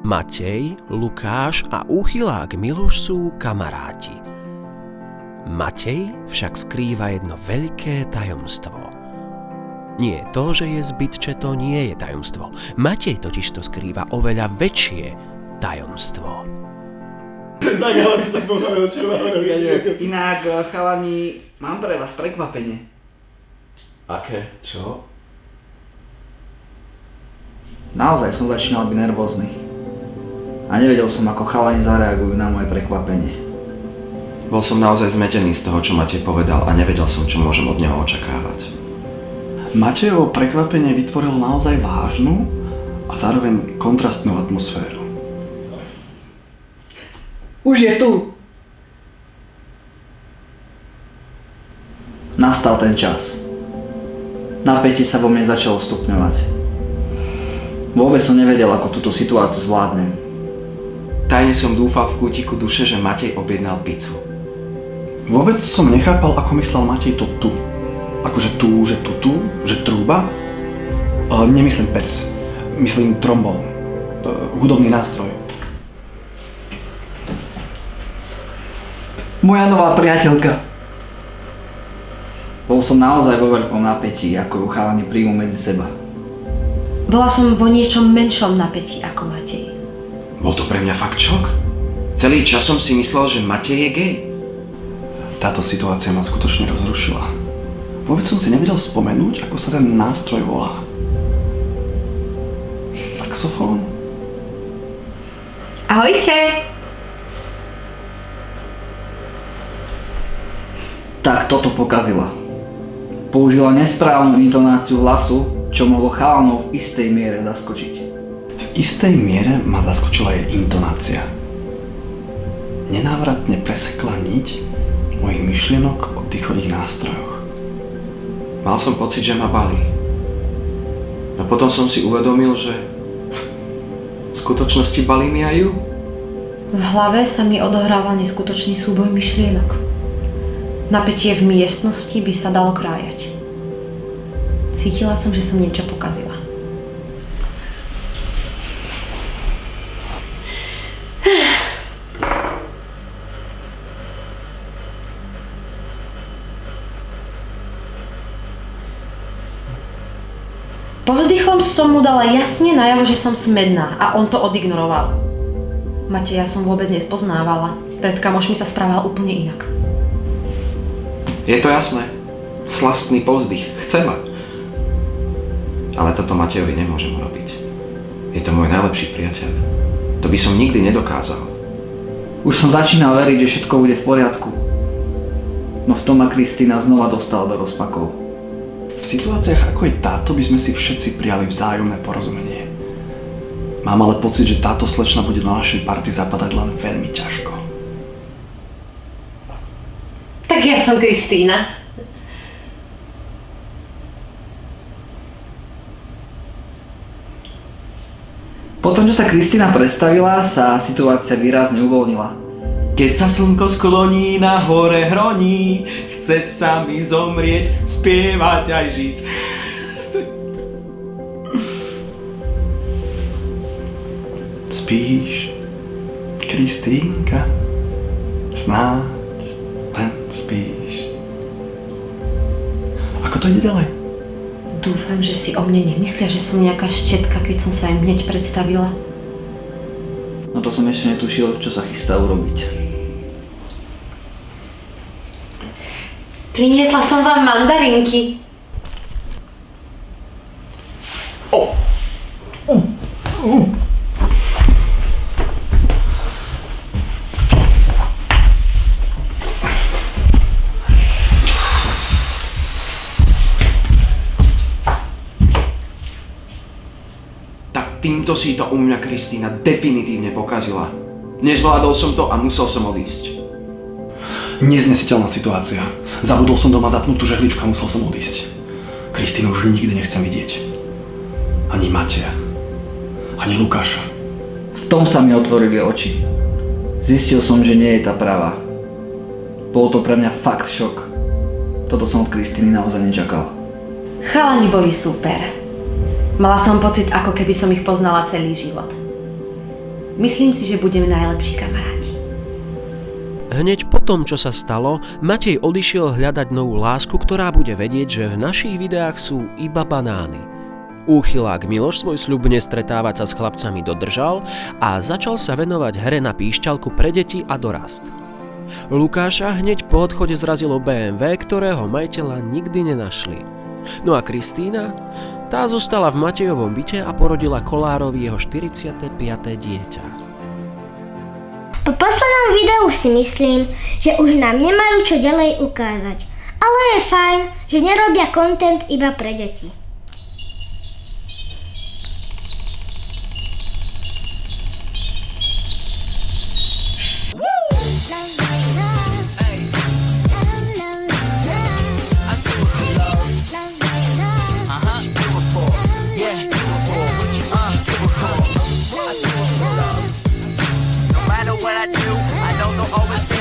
Matej, Lukáš a úchylák Miloš sú kamaráti. Matej však skrýva jedno veľké tajomstvo. Nie to, že je zbytče, to nie je tajomstvo. Matej totiž to skrýva oveľa väčšie tajomstvo. Tak, ale si sa pobavil, čo mám robiť. Inak, chalani, mám pre vás prekvapenie. Aké? Čo? Naozaj som začínal byť nervózny. A nevedel som, ako chalani zareagujú na moje prekvapenie. Bol som naozaj zmetený z toho, čo Matej povedal a nevedel som, čo môžem od neho očakávať. Matejovo prekvapenie vytvorilo naozaj vážnu a zároveň kontrastnú atmosféru. Už je tu! Nastal ten čas. Napätie sa vo mne začalo stupňovať. Vôbec som nevedel, ako túto situáciu zvládnem. Tajne som dúfal v kútiku duše, že Matej objednal pizzu. Vôbec som nechápal, ako myslel Matej to tu. Akože tu, že trúba. Nemyslím pec, myslím trombón. Hudobný nástroj. Moja nová priateľka. Bol som naozaj vo veľkom napätí, ako ju chalani príjmu medzi seba. Bola som vo niečom menšom napätí ako Matej. Bol to pre mňa fakt šok. Celý čas som si myslel, že Matej je gej. Táto situácia ma skutočne rozrušila. Vôbec som si nevedel spomenúť, ako sa ten nástroj volá. Saxofón? Ahojte! Tak toto pokazila. Použila nesprávnu intonáciu hlasu, čo mohlo chalanov v istej miere zaskočiť. V istej miere ma zaskočila jej intonácia. Nenávratne presekla niť mojich myšlienok o dýchových nástrojoch. Mal som pocit, že ma balí. No potom som si uvedomil, že v skutočnosti balí mi aj ju. V hlave sa mi odohrával neskutočný súboj myšlienok. Napätie v miestnosti by sa dalo krájať. Cítila som, že som niečo pokazila. Povzdychom som mu dala jasne najavo, že som smedná a on to odignoroval. Mateja som vôbec nespoznávala. Pred kamošmi sa správal úplne inak. Je to jasné. Slastný povzdych. Chce ma. Ale toto Matejovi nemôžem urobiť. Je to môj najlepší priateľ. To by som nikdy nedokázal. Už som začínal veriť, že všetko bude v poriadku. No v tom ma Kristína znova dostala do rozpakov. V situáciách ako je táto by sme si všetci prijali vzájomné porozumenie. Mám ale pocit, že táto slečna bude do našej party zapadať len veľmi ťažko. Tak ja som Kristína. Potom, čo sa Kristína predstavila, sa situácia výrazne uvoľnila. Keď sa slnko skloní, na hore hroní, chce sa mi zomrieť, spievať aj žiť. Spíš, Kristínka? Snáď len spíš. Ako to ide ďalej? Dúfam, že si o mne nemyslia, že som nejaká štetka, keď som sa im hneď predstavila. No to som ešte netušil, čo sa chystá urobiť. Priniesla som vám mandarinky. Tak týmto si to u mňa Kristína definitívne pokazila. Nezvládol som to a musel som odísť. Neznesiteľná situácia. Zabudol som doma zapnúť tú žehličku a musel som odísť. Kristínu už nikdy nechcem vidieť. Ani Mateja. Ani Lukáša. V tom sa mi otvorili oči. Zistil som, že nie je tá pravá. Bol to pre mňa fakt šok. Toto som od Kristíny naozaj nečakal. Chalani boli super. Mala som pocit, ako keby som ich poznala celý život. Myslím si, že budeme najlepší kamaráti. Hneď po tom, čo sa stalo, Matej odišiel hľadať novú lásku, ktorá bude vedieť, že v našich videách sú iba banány. Úchylák Miloš svoj sľub nestretávať sa s chlapcami dodržal a začal sa venovať hre na píšťalku pre deti a dorast. Lukáša hneď po odchode zrazilo BMW, ktorého majiteľa nikdy nenašli. No a Kristína? Tá zostala v Matejovom byte a porodila Kolárovi jeho 45. dieťa. Po poslednom videu si myslím, že už nám nemajú čo ďalej ukázať, ale je fajn, že nerobia content iba pre deti. What I do, I don't know always